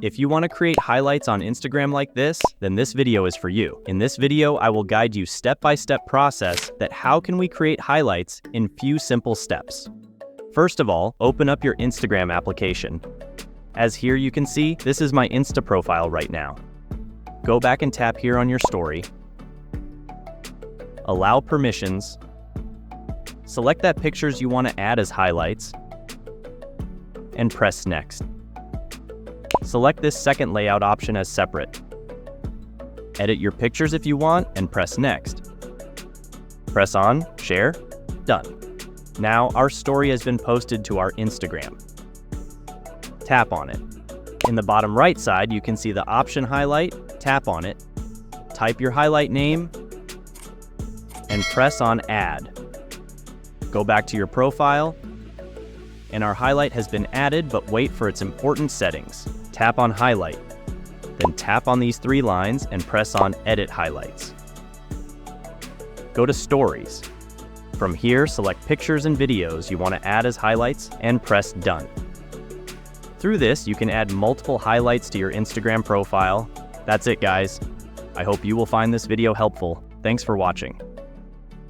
If you want to create highlights on Instagram like this, then this video is for you. In this video, I will guide you step-by-step process that how can we create highlights in few simple steps. First of all, open up your Instagram application. As here you can see, this is my Insta profile right now. Go back and tap here on your story. Allow permissions. Select that pictures you want to add as highlights, and press next. Select this second layout option as separate. Edit your pictures if you want and press next. Press on, share, done. Now our story has been posted to our Instagram. Tap on it. In the bottom right side, you can see the option highlight, tap on it, type your highlight name, and press on add. Go back to your profile, and our highlight has been added, but wait for its important settings. Tap on highlight, then tap on these three lines and press on edit highlights. Go to stories. From here, select pictures and videos you want to add as highlights and press done. Through this, you can add multiple highlights to your Instagram profile. That's it, guys. I hope you will find this video helpful. Thanks for watching.